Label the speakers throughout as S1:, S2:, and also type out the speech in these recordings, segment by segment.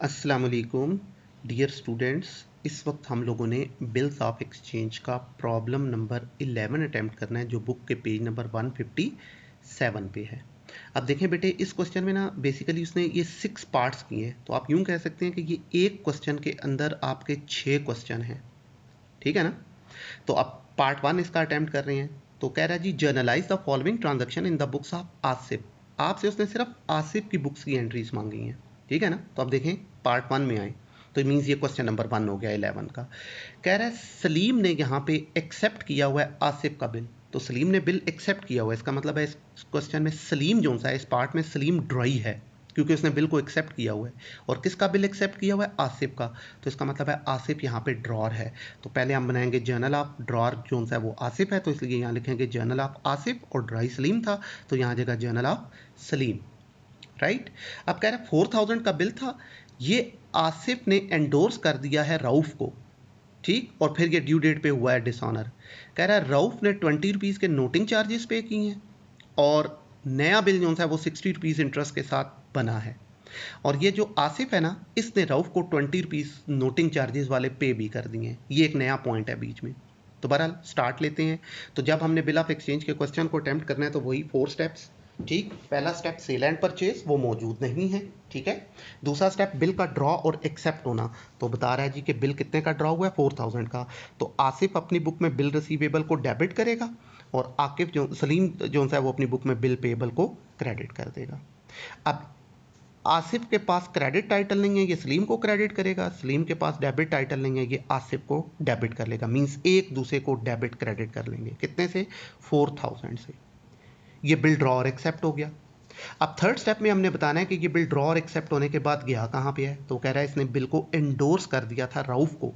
S1: अस्सलाम वालेकुम dear students. इस वक्त हम लोगों ने बिल्स ऑफ एक्सचेंज का प्रॉब्लम नंबर 11 अटैम्प्ट करना है, जो बुक के पेज नंबर 157 पे है। अब देखें बेटे, इस क्वेश्चन में ना बेसिकली उसने ये 6 पार्ट्स किए हैं, तो आप यूं कह सकते हैं कि ये एक क्वेश्चन के अंदर आपके 6 क्वेश्चन हैं। ठीक है ना? तो अब पार्ट 1 इसका अटैम्प्ट कर रहे हैं। तो कह रहा है जी, journalize the following transaction in the books of Asif. आपसे उसने सिर्फ आसिफ की बुक्स की एंट्रीज मांगी हैं। ठीक है ना? तो अब देखें पार्ट 1 में आए, तो मीन्स ये क्वेश्चन नंबर 1 हो गया 11 का। कह रहा है सलीम ने यहाँ पे एक्सेप्ट किया हुआ है आसिफ का बिल। तो सलीम ने बिल एक्सेप्ट किया हुआ है, इसका मतलब है इस क्वेश्चन में सलीम जो सा है, इस पार्ट में सलीम ड्रॉई है, क्योंकि उसने बिल को एक्सेप्ट किया हुआ है। और किसका बिल एक्सेप्ट किया हुआ है? आसिफ का। तो इसका मतलब है आसिफ यहाँ पे ड्रॉर है। तो पहले हम बनाएंगे जर्नल ऑफ ड्रॉर, जो सा है वो आसिफ है, तो इसलिए यहाँ लिखेंगे जर्नल ऑफ आसिफ, और ड्रॉई सलीम था, तो यहाँ जगह जर्नल ऑफ सलीम। राइट। अब कह रहा है 4000 का बिल था, ये आसिफ ने एंडोर्स कर दिया है रऊफ को। ठीक, और फिर ये ड्यू डेट पे हुआ है डिसऑनर। कह रहा है रऊफ ने 20 रुपीज़ के नोटिंग चार्जेस पे किए हैं, और नया बिल जो है वो 60 रुपीज़ इंटरेस्ट के साथ बना है। और ये जो आसिफ है ना, इसने रऊफ को 20 रुपीज़ नोटिंग चार्जेस वाले पे भी कर दिए हैं। ये एक नया पॉइंट है बीच में। तो बहरहाल स्टार्ट लेते हैं। तो जब हमने बिल ऑफ एक्सचेंज के क्वेश्चन को अटेम्प्ट करना है, तो वही 4 स्टेप्स। ठीक, पहला स्टेप सेल एंड परचेज, वो मौजूद नहीं है। ठीक है। दूसरा स्टेप बिल का ड्रॉ और एक्सेप्ट होना। तो बता रहा है जी कि बिल कितने का ड्रॉ हुआ है? 4000 का। तो आसिफ अपनी बुक में बिल रिसीवेबल को डेबिट करेगा, और आकिफ जो सलीम जो है वो अपनी बुक में बिल पेएबल को क्रेडिट कर देगा। अब आसिफ के पास क्रेडिट टाइटल नहीं है, ये सलीम को क्रेडिट करेगा। सलीम के पास डेबिट टाइटल नहीं है, ये आसिफ को डेबिट कर लेगा। मींस एक दूसरे को डेबिट क्रेडिट कर लेंगे। कितने से? 4000 से। ये बिल ड्रॉ और एक्सेप्ट हो गया। अब थर्ड स्टेप में हमने बताना है कि ये बिल ड्रॉ और एक्सेप्ट होने के बाद गया कहाँ पे है। तो कह रहा है इसने बिल को एंडोर्स कर दिया था रऊफ को।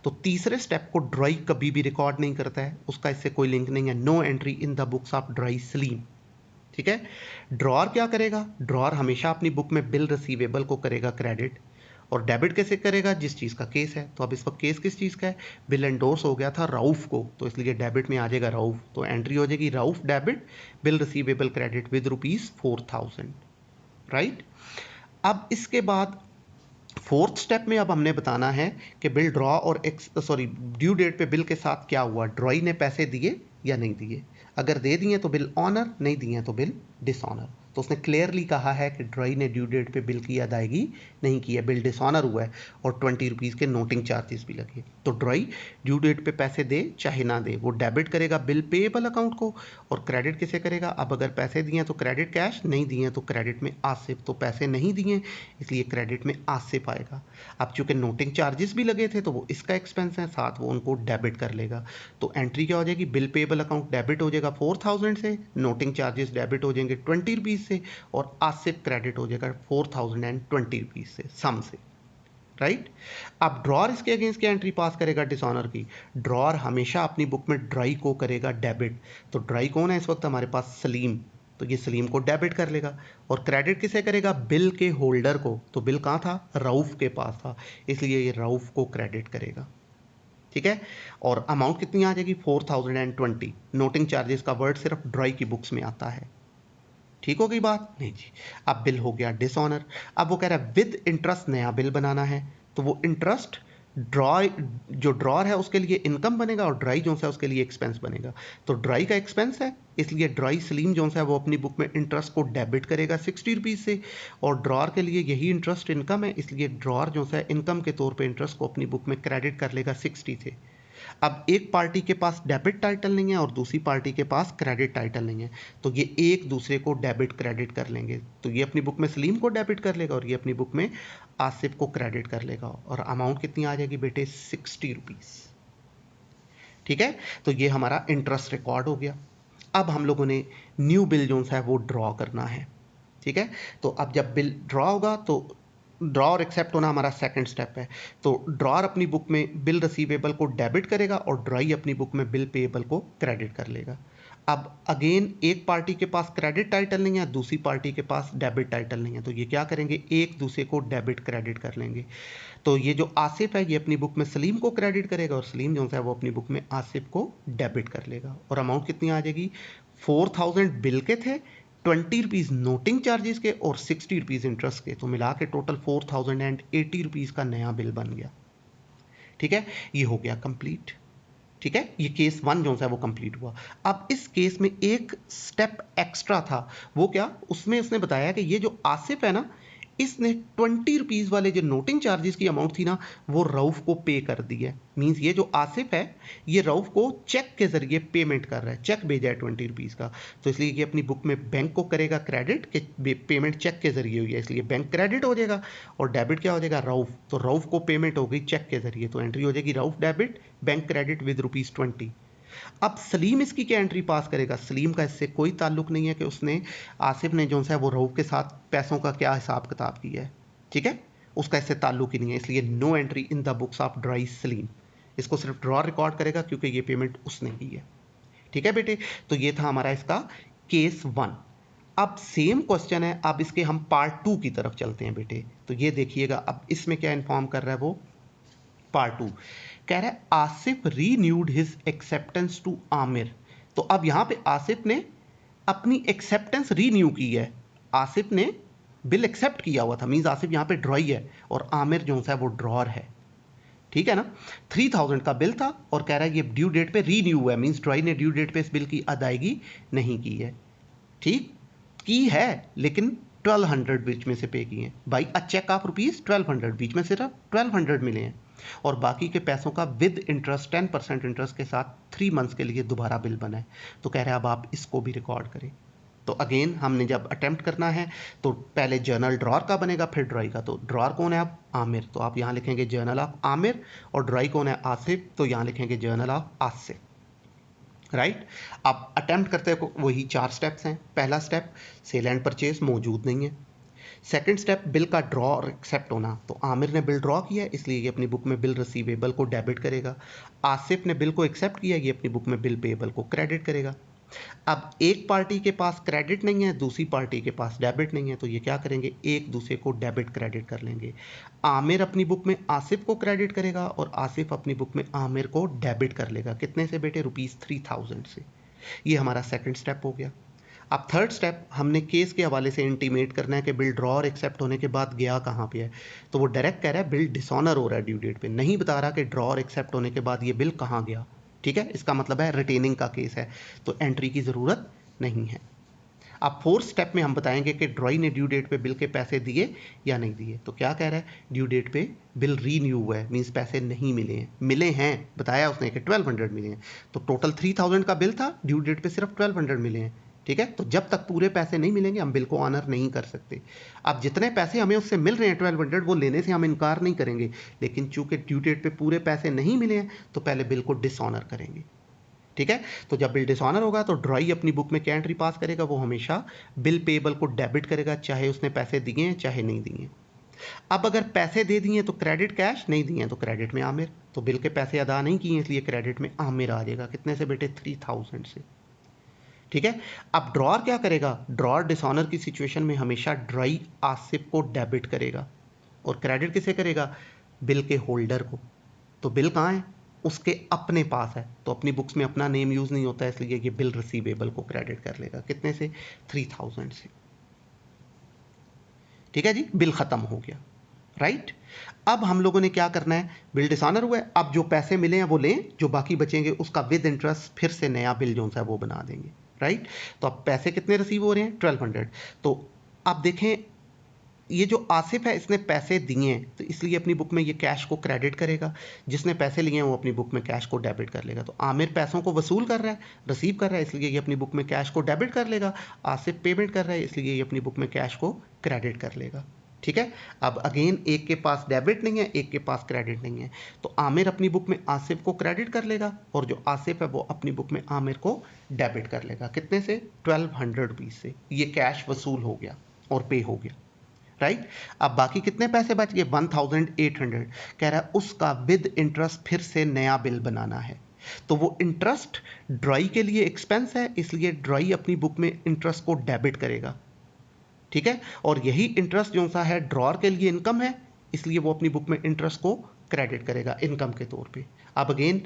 S1: तो तीसरे स्टेप को ड्रॉई कभी भी रिकॉर्ड नहीं करता है, उसका इससे कोई लिंक नहीं है। No entry in the books of drawee Salim. ठीक है। ड्रॉर क्या करेगा? ड्रॉर हमेशा अपनी बुक में बिल रिसीवेबल को करेगा क्रेडिट, और डेबिट कैसे करेगा? जिस चीज़ का केस है। तो अब इस वक्त केस किस चीज़ का है? बिल एंडोर्स हो गया था रऊफ को, तो इसलिए डेबिट में आ जाएगा रऊफ। तो एंट्री हो जाएगी Rauf debit, bill receivable credit with ₹4000। Right. अब इसके बाद फोर्थ स्टेप में अब हमने बताना है कि बिल ड्रॉ और ड्यू डेट पे बिल के साथ क्या हुआ। ड्रॉई ने पैसे दिए या नहीं दिए? अगर दे दिए तो बिल ऑनर, नहीं दिए तो बिल डिसऑनर। तो उसने क्लियरली कहा है कि ड्रॉई ने ड्यू डेट पे बिल की अदायगी नहीं की है, बिल डिसऑनर हुआ है, और 20 रुपीज़ के नोटिंग चार्जेस भी लगे। तो ड्रॉई ड्यू डेट पे पैसे दे चाहे ना दे, वो डेबिट करेगा बिल पेएबल अकाउंट को, और क्रेडिट किसे करेगा? अब अगर पैसे दिए तो क्रेडिट कैश, नहीं दिए तो क्रेडिट में आसिफ। तो पैसे नहीं दिए इसलिए क्रेडिट में आसिफ आएगा। अब चूंकि नोटिंग चार्जेस भी लगे थे, तो वो इसका एक्सपेंस है, साथ वो उनको डेबिट कर लेगा। तो एंट्री क्या हो जाएगी? बिल पेएबल अकाउंट डेबिट हो जाएगा 4000 से, नोटिंग चार्जेस डेबिट हो जाएंगे 20 रुपीज़ से, और आसिफ क्रेडिट हो जाएगा 4020 रुपीज़ से, सम से। राइट। अब ड्रॉर इसके अगेंस्ट क्या एंट्री पास करेगा डिसऑनर की? ड्रॉर हमेशा अपनी बुक में ड्राई को करेगा डेबिट। तो ड्राई कौन है इस वक्त? हमारे पास सलीम। तो ये सलीम को डेबिट कर लेगा, और क्रेडिट किसे करेगा? बिल के होल्डर को। तो बिल कहाँ था? रऊफ के पास था, इसलिए ये रऊफ को क्रेडिट करेगा। ठीक है। और अमाउंट कितनी आ जाएगी? 4020। नोटिंग चार्जेस का वर्ड सिर्फ ड्राई की बुक्स में आता है। ठीक हो गई बात? नहीं जी। अब बिल हो गया डिसऑनर। अब वो कह रहा है विद इंटरेस्ट नया बिल बनाना है। तो वो इंटरेस्ट ड्रॉ, जो ड्रॉर है उसके लिए इनकम बनेगा, और ड्राई जोन है उसके लिए एक्सपेंस बनेगा। तो ड्राई का एक्सपेंस है, इसलिए ड्राई सलीम जोन है वो अपनी बुक में इंटरेस्ट को डेबिट करेगा 60 रुपीज़ से, और ड्रॉर के लिए यही इंटरेस्ट इनकम है, इसलिए ड्रॉर जो है इनकम के तौर पे इंटरेस्ट को अपनी बुक में क्रेडिट कर लेगा 60 से। अब एक पार्टी के पास डेबिट टाइटल नहीं है और दूसरी पार्टी के पास क्रेडिट टाइटल नहीं है, तो ये एक दूसरे को डेबिट क्रेडिट कर लेंगे। तो ये अपनी बुक में सलीम को डेबिट कर लेगा, और ये अपनी बुक में आसिफ को क्रेडिट कर लेगा, और अमाउंट कितनी आ जाएगी बेटे? 60 रुपीज़। ठीक है। तो ये हमारा इंटरेस्ट रिकॉर्ड हो गया। अब हम लोगों ने न्यू बिल जो है वो ड्रॉ करना है। ठीक है। तो अब जब बिल ड्रॉ होगा, तो ड्रॉ और एक्सेप्ट होना हमारा सेकंड स्टेप है। तो ड्रॉर अपनी बुक में बिल रिसीवेबल को डेबिट करेगा, और ड्रॉई अपनी बुक में बिल पेएबल को क्रेडिट कर लेगा। अब अगेन एक पार्टी के पास क्रेडिट टाइटल नहीं है, दूसरी पार्टी के पास डेबिट टाइटल नहीं है, तो ये क्या करेंगे? एक दूसरे को डेबिट क्रेडिट कर लेंगे। तो ये जो आसिफ है ये अपनी बुक में सलीम को क्रेडिट करेगा, और सलीम जो है वो अपनी बुक में आसिफ को डेबिट कर लेगा, और अमाउंट कितनी आ जाएगी? 4000 बिल के थे, ₹20 नोटिंग चार्जेस के और ₹60 इंटरेस्ट के, तो मिला के टोटल ₹4080 का नया बिल बन गया। ठीक है, ये हो गया कंप्लीट। ठीक है, ये केस 1 जो है वो कंप्लीट हुआ। अब इस केस में एक स्टेप एक्स्ट्रा था, वो क्या, उसमें उसने बताया कि ये जो आसिफ है ना, इसने ₹20 वाले जो नोटिंग चार्जेस की अमाउंट थी ना, वो रऊफ को पे कर दी है। मींस ये जो आसिफ है ये रऊफ को चेक के जरिए पेमेंट कर रहा है, चेक भेजा है ₹20 का, तो इसलिए ये अपनी बुक में बैंक को करेगा क्रेडिट कि पेमेंट चेक के जरिए हुई है, इसलिए बैंक क्रेडिट हो जाएगा और डेबिट क्या हो जाएगा, रऊफ। तो रऊफ को पेमेंट हो गई चेक के जरिए, तो एंट्री हो जाएगी Rauf debit bank credit with ₹20। अब सलीम इसकी क्या एंट्री पास करेगा, सलीम का इससे कोई ताल्लुक नहीं है कि उसने आसिफ ने जो है वो रऊफ के साथ पैसों का क्या हिसाब किताब किया है। ठीक है, उसका इससे ताल्लुक ही नहीं है, इसलिए no entry in the books of drawee Salim. इसको सिर्फ ड्रॉ रिकॉर्ड करेगा क्योंकि ये पेमेंट उसने की है। ठीक है बेटे, तो ये था हमारा इसका केस 1। अब सेम क्वेश्चन है, अब इसके हम पार्ट 2 की तरफ चलते हैं बेटे। तो ये देखिएगा, अब इसमें क्या इन्फॉर्म कर रहा है वो, पार्ट 2 कह रहा है Asif renewed his acceptance to Aamir. तो अब यहां पे आसिफ ने अपनी एक्सेप्टेंस रीन्यू की है, आसिफ ने बिल एक्सेप्ट किया हुआ था, मींस आसिफ यहां पे ड्रॉई है और आमिर जो है वो ड्रॉर है। ठीक है ना, 3000 का बिल था और कह रहा है ये ड्यू डेट पे रीन्यू हुआ है, मींस ड्रॉई ने ड्यू डेट पे इस बिल की अदायगी नहीं की है। ठीक की है, लेकिन 1200 बीच में से पे किए हैं भाई, अ चेक ऑफ ₹1200 बीच में सिर्फ 1200 मिले हैं और बाकी के पैसों का विद इंटरेस्ट 10% इंटरेस्ट के साथ 3 मंथ्स के लिए दोबारा बिल बना है। तो कह रहे हैं अब आप इसको भी रिकॉर्ड करें। तो अगेन हमने जब अटेम्प्ट करना है तो पहले जर्नल ड्रॉर का बनेगा फिर ड्रॉई का। तो ड्रॉर कौन है आप, आमिर, तो आप यहाँ लिखेंगे जर्नल ऑफ आमिर, और ड्रॉई कौन है, आसिफ, तो यहाँ लिखेंगे जर्नल ऑफ आसिफ। राइट, अब अटेम्प्ट करते हैं वही 4 स्टेप्स हैं। पहला स्टेप, सेल एंड परचेज मौजूद नहीं है। सेकंड स्टेप, बिल का ड्रॉ और एक्सेप्ट होना, तो आमिर ने बिल ड्रॉ किया है इसलिए ये अपनी बुक में बिल रिसीवेबल को डेबिट करेगा। आसिफ ने बिल को एक्सेप्ट किया, ये अपनी बुक में बिल पेएबल को क्रेडिट करेगा। अब एक पार्टी के पास क्रेडिट नहीं है, दूसरी पार्टी के पास डेबिट नहीं है, तो ये क्या करेंगे, एक दूसरे को डेबिट क्रेडिट कर लेंगे। आमिर अपनी बुक में आसिफ को क्रेडिट करेगा और आसिफ अपनी बुक में आमिर को डेबिट कर लेगा। कितने से बेटे, ₹3000 से। ये हमारा सेकंड स्टेप हो गया। अब थर्ड स्टेप, हमने केस के हवाले से इंटीमेट करना है कि बिल ड्रॉ और एक्सेप्ट होने के बाद गया कहाँ पे है। तो वो डायरेक्ट कह रहा है बिल डिसऑनर हो रहा है ड्यू डेट पे, नहीं बता रहा कि ड्रॉ और एक्सेप्ट होने के बाद ये बिल कहाँ गया। ठीक है, इसका मतलब है रिटेनिंग का केस है, तो एंट्री की ज़रूरत नहीं है। अब फोर्थ स्टेप में हम बताएंगे कि ड्रॉई ने ड्यू डेट पे बिल के पैसे दिए या नहीं दिए। तो क्या कह रहा है, ड्यू डेट पे बिल रीन्यू हुआ है, मीन्स पैसे नहीं मिले हैं। मिले हैं बताया उसने कि 1200 मिले हैं, तो टोटल 3000 का बिल था, ड्यू डेट पे सिर्फ 1200 मिले हैं। ठीक है, तो जब तक पूरे पैसे नहीं मिलेंगे हम बिल को ऑनर नहीं कर सकते। अब जितने पैसे हमें उससे मिल रहे हैं 1200, वो लेने से हम इनकार नहीं करेंगे, लेकिन चूंकि ड्यू डेट पे पूरे पैसे नहीं मिले हैं तो पहले बिल को डिसऑनर करेंगे। ठीक है, तो जब बिल डिसऑनर होगा तो ड्रॉई अपनी बुक में क्या एंट्री पास करेगा, वो हमेशा बिल पेएबल को डेबिट करेगा, चाहे उसने पैसे दिए हैं चाहे नहीं दिए। अब अगर पैसे दे दिए तो क्रेडिट कैश, नहीं दिए तो क्रेडिट में आमिर। तो बिल के पैसे अदा नहीं किए इसलिए क्रेडिट में आमिर आ जाएगा। कितने से बेटे, 3000 से। ठीक है, अब ड्रॉर क्या करेगा, ड्रॉर डिसऑनर की सिचुएशन में हमेशा ड्रॉई आसिफ को डेबिट करेगा और क्रेडिट किसे करेगा, बिल के होल्डर को। तो बिल कहाँ है, उसके अपने पास है, तो अपनी बुक्स में अपना नेम यूज नहीं होता है, इसलिए ये बिल रिसीवेबल को क्रेडिट कर लेगा। कितने से, 3000 से। ठीक है जी, बिल खत्म हो गया। राइट, अब हम लोगों ने क्या करना है, बिल डिसऑनर हुआ है, अब जो पैसे मिले हैं वो लें, जो बाकी बचेंगे उसका विद इंटरेस्ट फिर से नया बिल जो है वो बना देंगे। राइट, तो अब पैसे कितने रिसीव हो रहे हैं, 1200। तो अब देखें, ये जो आसिफ है इसने पैसे दिए हैं तो इसलिए अपनी बुक में ये कैश को क्रेडिट करेगा, जिसने पैसे लिए हैं वो अपनी बुक में कैश को डेबिट कर लेगा। तो आमिर पैसों को वसूल कर रहा है, रिसीव कर रहा है, इसलिए ये अपनी बुक में कैश को डेबिट कर लेगा। आसिफ पेमेंट कर रहा है, इसलिए ये अपनी बुक में कैश को क्रेडिट कर लेगा। ठीक है, अब अगेन एक के पास डेबिट नहीं है, एक के पास क्रेडिट नहीं है, तो आमिर अपनी बुक में आसिफ को क्रेडिट कर लेगा और जो आसिफ है वो अपनी बुक में आमिर को डेबिट कर लेगा। कितने से, 1200 से। ये कैश वसूल हो गया और पे हो गया। राइट, अब बाकी कितने पैसे बच गए, 1800। कह रहा है उसका विद इंटरेस्ट फिर से नया बिल बनाना है। तो वो इंटरेस्ट ड्रॉई के लिए एक्सपेंस है, इसलिए ड्रॉई अपनी बुक में इंटरेस्ट को डेबिट करेगा। ठीक है, और यही इंटरेस्ट जो सा है ड्रॉर के लिए इनकम है, इसलिए वो अपनी बुक में इंटरेस्ट को क्रेडिट करेगा इनकम के तौर पे। अब अगेन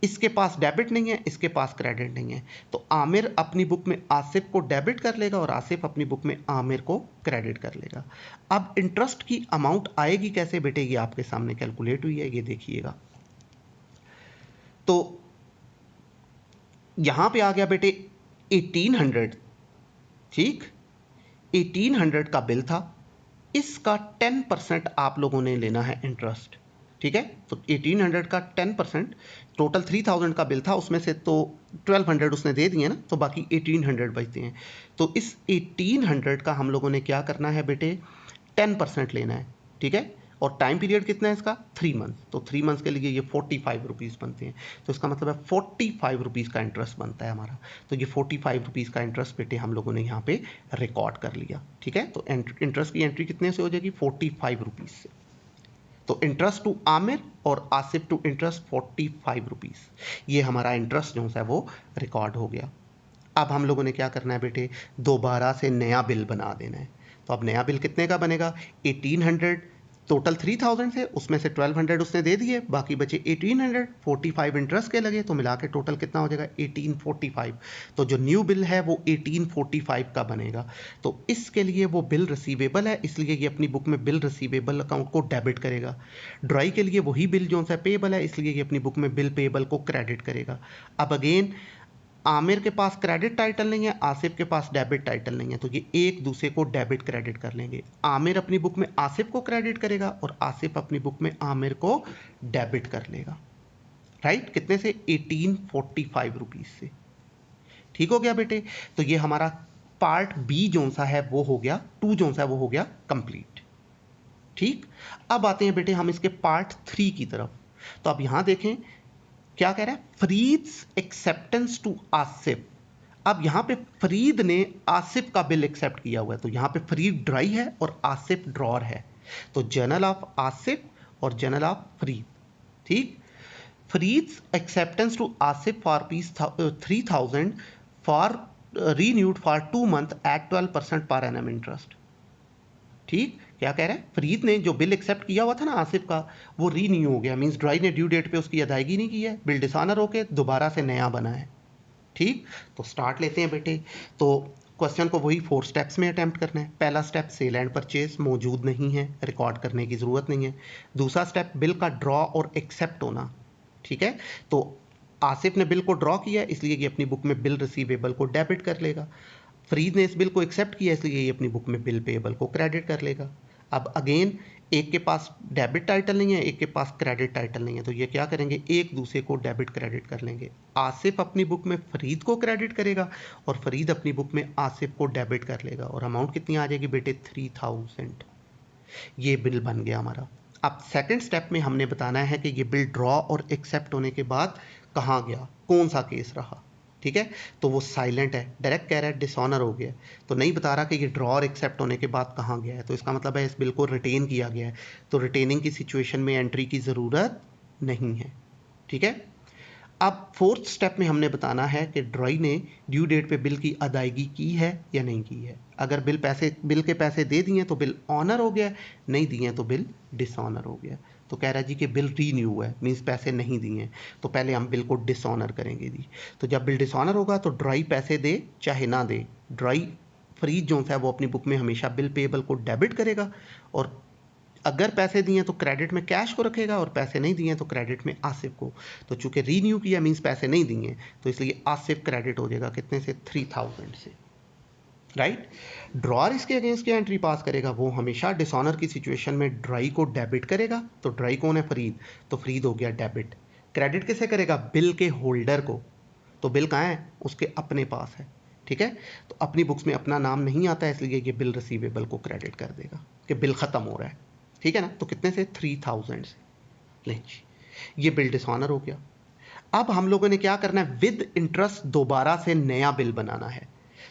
S1: इसके पास डेबिट नहीं है, इसके पास क्रेडिट नहीं है, तो आमिर अपनी बुक में आसिफ को डेबिट कर लेगा और आसिफ अपनी बुक में आमिर को क्रेडिट कर लेगा। अब इंटरेस्ट की अमाउंट आएगी कैसे बेटे, ये आपके सामने कैलकुलेट हुई है, ये देखिएगा। तो यहां पे आ गया बेटे 1800, ठीक, 1800 का बिल था, इसका 10% आप लोगों ने लेना है इंटरेस्ट, ठीक है। तो 1800 का 10%, टोटल 3000 का बिल था, उसमें से तो 1200 उसने दे दिए ना, तो बाकी 1800 बचते हैं। तो इस 1800 का हम लोगों ने क्या करना है बेटे, 10% लेना है, ठीक है। और टाइम पीरियड कितना है इसका, 3 मंथ, तो 3 मंथ के लिए ये 45 रुपीज़ बनते हैं। तो इसका मतलब है 45 रुपीज़ का इंटरेस्ट बनता है हमारा। तो ये 45 रुपीज़ का इंटरेस्ट बेटे हम लोगों ने यहाँ पे रिकॉर्ड कर लिया, ठीक है। तो इंटरेस्ट की एंट्री कितने से हो जाएगी, 45 रुपीज़ से। तो इंटरेस्ट टू आमिर और आसिफ टू इंटरेस्ट 45 रुपीज़, ये हमारा इंटरेस्ट जो है वो रिकॉर्ड हो गया। अब हम लोगों ने क्या करना है बेटे, दोबारा से नया बिल बना देना है। तो अब नया बिल कितने का बनेगा, 1800, टोटल 3000 से उसमें से 1200 उसने दे दिए, बाकी बचे 1800, 45 इंटरेस्ट के लगे, तो मिला के टोटल कितना हो जाएगा 1845। तो जो न्यू बिल है वो 1845 का बनेगा। तो इसके लिए वो बिल रिसीवेबल है, इसलिए ये अपनी बुक में बिल रिसीवेबल अकाउंट को डेबिट करेगा। ड्राई के लिए वही बिल जो सा पेएबल है, इसलिए ये अपनी बुक में बिल पेएबल को क्रेडिट करेगा। अब अगेन आमिर के पास क्रेडिट टाइटल नहीं है, आसिफ के पास डेबिट टाइटल नहीं है, तो ये एक दूसरे को डेबिट क्रेडिट कर लेंगे। आमिर अपनी बुक में आसिफ को क्रेडिट करेगा और आसिफ अपनी बुक में आमिर को डेबिट कर लेगा, राइट। कितने से, 1845 रुपीज से, ठीक हो गया बेटे। तो ये हमारा पार्ट बी जो सा है वो हो गया, 2 जो सा है वो हो गया कंप्लीट, ठीक। अब आते हैं बेटे हम इसके पार्ट 3 की तरफ। तो अब यहां देखें क्या कह रहा है, फरीद्स एक्सेप्टेंस टू आसिफ। अब यहां पे फरीद ने आसिफ का बिल एक्सेप्ट किया हुआ है, तो यहां पे फरीद ड्राई है और आसिफ ड्रॉर है, तो जर्नल ऑफ आसिफ और जर्नल ऑफ फरीद, ठीक। Farid's acceptance to Asif for piece 3000 for renewed for 2 month at 12% per annum interest, ठीक। क्या कह रहा है, फरीद ने जो बिल एक्सेप्ट किया हुआ था ना आसिफ का, वो रीन्यू हो गया, मींस ड्राई ने ड्यू डेट पे उसकी अदायगी नहीं की है, बिल डिसऑनर होके दोबारा से नया बना है, ठीक। तो स्टार्ट लेते हैं बेटे। तो क्वेश्चन को वही 4 स्टेप्स में अटेम्प्ट करना है। पहला स्टेप, सेल एंड परचेज मौजूद नहीं है, रिकॉर्ड करने की ज़रूरत नहीं है। दूसरा स्टेप, बिल का ड्रॉ और एक्सेप्ट होना, ठीक है। तो आसिफ ने बिल को ड्रॉ किया, इसलिए ये अपनी बुक में बिल रिसीवेबल को डेबिट कर लेगा। फरीद ने इस बिल को एक्सेप्ट किया, इसलिए ये अपनी बुक में बिल पेएबल को क्रेडिट कर लेगा। अब अगेन एक के पास डेबिट टाइटल नहीं है, एक के पास क्रेडिट टाइटल नहीं है, तो ये क्या करेंगे, एक दूसरे को डेबिट क्रेडिट कर लेंगे। आसिफ अपनी बुक में फरीद को क्रेडिट करेगा और फरीद अपनी बुक में आसिफ को डेबिट कर लेगा, और अमाउंट कितनी आ जाएगी बेटे, 3000। ये बिल बन गया हमारा। अब सेकंड स्टेप में हमने बताना है कि ये बिल ड्रॉ और एक्सेप्ट होने के बाद कहाँ गया, कौन सा केस रहा, ठीक है। तो वो साइलेंट है, डायरेक्ट कह रहा है डिसऑनर हो गया, तो नहीं बता रहा कि ये ड्रॉ और एक्सेप्ट होने के बाद कहाँ गया है, तो इसका मतलब है इस बिल को रिटेन किया गया है, तो रिटेनिंग की सिचुएशन में एंट्री की ज़रूरत नहीं है, ठीक है। अब फोर्थ स्टेप में हमने बताना है कि ड्राई ने ड्यू डेट पे बिल की अदायगी की है या नहीं की है। अगर बिल के पैसे दे दिए तो बिल ऑनर हो गया, नहीं दिए तो बिल डिसऑनर हो गया। तो कह रहा है जी कि बिल रीन्यू है, मीन्स पैसे नहीं दिए, तो पहले हम बिल को डिसऑनर करेंगे जी। तो जब बिल डिसऑनर होगा तो ड्राई पैसे दे चाहे ना दे, ड्राई फरीद जो है वो अपनी बुक में हमेशा बिल पेएबल को डेबिट करेगा, और अगर पैसे दिए तो क्रेडिट में कैश को रखेगा, और पैसे नहीं दिए तो क्रेडिट में आसिफ को। तो चूंकि रीन्यू किया मींस पैसे नहीं दिए, तो इसलिए आसिफ क्रेडिट हो जाएगा कितने से, 3000 से, राइट। ड्रॉर इसके अगेंस्ट क्या एंट्री पास करेगा, वो हमेशा डिसऑनर की सिचुएशन में ड्राई को डेबिट करेगा। तो ड्राई कौन है, फरीद, तो फरीद हो गया डेबिट। क्रेडिट किसे करेगा, बिल के होल्डर को, तो बिल कहाँ है, उसके अपने पास है, ठीक है। तो अपनी बुक्स में अपना नाम नहीं आता है, इसलिए ये बिल रिसीवेबल को क्रेडिट कर देगा कि बिल खत्म हो रहा है, ठीक है ना। तो कितने से, 3000 से, ले जी, ये बिल डिसऑनर हो गया। अब हम लोगों ने क्या करना है, विद इंटरेस्ट दोबारा से नया बिल बनाना है।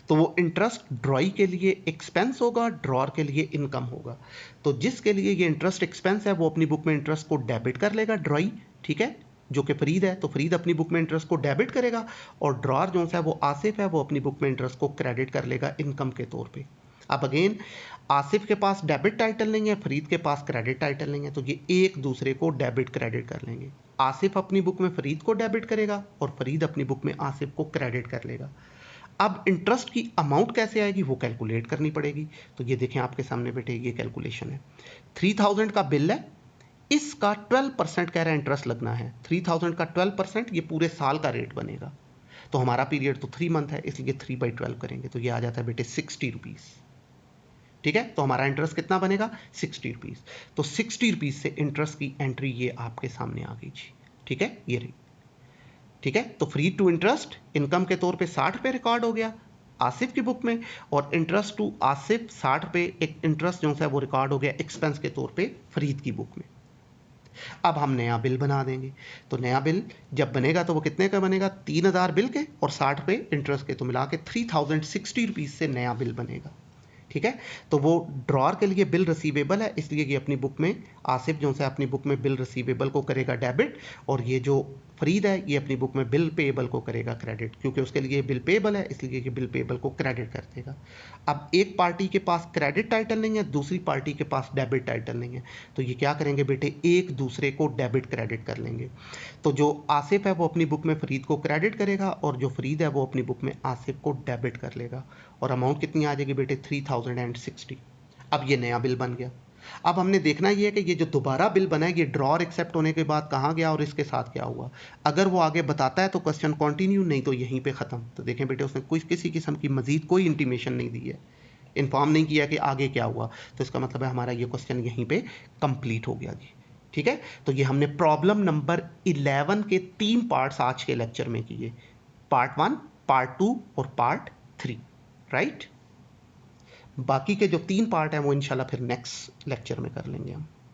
S1: तो वो इंटरेस्ट ड्रॉई के लिए एक्सपेंस होगा, ड्रॉर के लिए इनकम होगा। तो जिसके लिए ये इंटरेस्ट एक्सपेंस है वो अपनी बुक में इंटरेस्ट को डेबिट कर लेगा, ड्रॉई, ठीक है, जो कि फरीद है, तो फरीद अपनी बुक में इंटरेस्ट को डेबिट करेगा, और ड्रॉर जो है वो आसिफ है, वो अपनी बुक में इंटरेस्ट को क्रेडिट कर लेगा इनकम के तौर पे। अब अगेन आसिफ के पास डेबिट टाइटल नहीं है, फरीद के पास क्रेडिट टाइटल नहीं है, तो ये एक दूसरे को डेबिट क्रेडिट कर लेंगे। आसिफ अपनी बुक में फरीद को डेबिट करेगा और फरीद अपनी बुक में आसिफ को क्रेडिट कर लेगा। अब इंटरेस्ट की अमाउंट कैसे आएगी वो कैलकुलेट करनी पड़ेगी। तो ये देखें आपके सामने बेटे ये कैलकुलेशन है। 3000 का बिल है, इसका 12% कह रहा है इंटरेस्ट लगना है। 3000 का 12% ये पूरे साल का रेट बनेगा। तो हमारा पीरियड तो 3 मंथ है, इसलिए 3/12 करेंगे तो ये आ जाता है बेटे 60 रुपीज़। ठीक है, तो हमारा इंटरेस्ट कितना बनेगा 60 रुपीज़। तो 60 रुपीज़ से इंटरेस्ट की एंट्री ये आपके सामने आ गई जी। ठीक है, ये रही। ठीक है, तो फ्री टू इंटरेस्ट इनकम के तौर पे 60 रुपये रिकॉर्ड हो गया आसिफ की बुक में, और इंटरेस्ट टू आसिफ 60 रुपये एक इंटरेस्ट जो है वो रिकॉर्ड हो गया एक्सपेंस के तौर पे फरीद की बुक में। अब हम नया बिल बना देंगे। तो नया बिल जब बनेगा तो वो कितने का बनेगा, 3000 बिल के और 60 रुपये इंटरेस्ट के, तो मिला के 3060 रुपीज़ से नया बिल बनेगा। ठीक है, तो वो ड्रॉर के लिए बिल रिसीवेबल है, इसलिए ये अपनी बुक में आसिफ जो है अपनी बुक में बिल रिसीवेबल को करेगा डेबिट, और ये जो फरीद है ये अपनी बुक में बिल पेएबल को करेगा क्रेडिट, क्योंकि उसके लिए बिल पेएबल है इसलिए ये बिल पेएबल को क्रेडिट कर देगा। अब एक पार्टी के पास क्रेडिट टाइटल नहीं है, दूसरी पार्टी के पास डेबिट टाइटल नहीं है, तो ये क्या करेंगे बेटे, एक दूसरे को डेबिट क्रेडिट कर लेंगे। तो जो आसिफ है वो अपनी बुक में फरीद को क्रेडिट करेगा और जो फरीद है वो अपनी बुक में आसिफ को डेबिट कर लेगा, और अमाउंट कितनी आ जाएगी बेटे 3060। अब ये नया बिल बन गया। अब हमने देखना ये है कि ये जो दोबारा बिल बना है ये ड्रॉर एक्सेप्ट होने के बाद कहाँ गया और इसके साथ क्या हुआ। अगर वो आगे बताता है तो क्वेश्चन कंटिन्यू, नहीं तो यहीं पे ख़त्म। तो देखें बेटे उसने कोई किसी किस्म की मजीद कोई इंटीमेशन नहीं दी है, इन्फॉर्म नहीं किया कि आगे क्या हुआ, तो इसका मतलब है हमारा ये क्वेश्चन यहीं पे कंप्लीट हो गया जी। ठीक है, तो ये हमने प्रॉब्लम नंबर 11 के 3 पार्ट्स आज के लेक्चर में किए, पार्ट 1, पार्ट 2 और पार्ट 3, राइट। बाकी के जो 3 पार्ट हैं वो इंशाल्लाह फिर नेक्स्ट लेक्चर में कर लेंगे हम।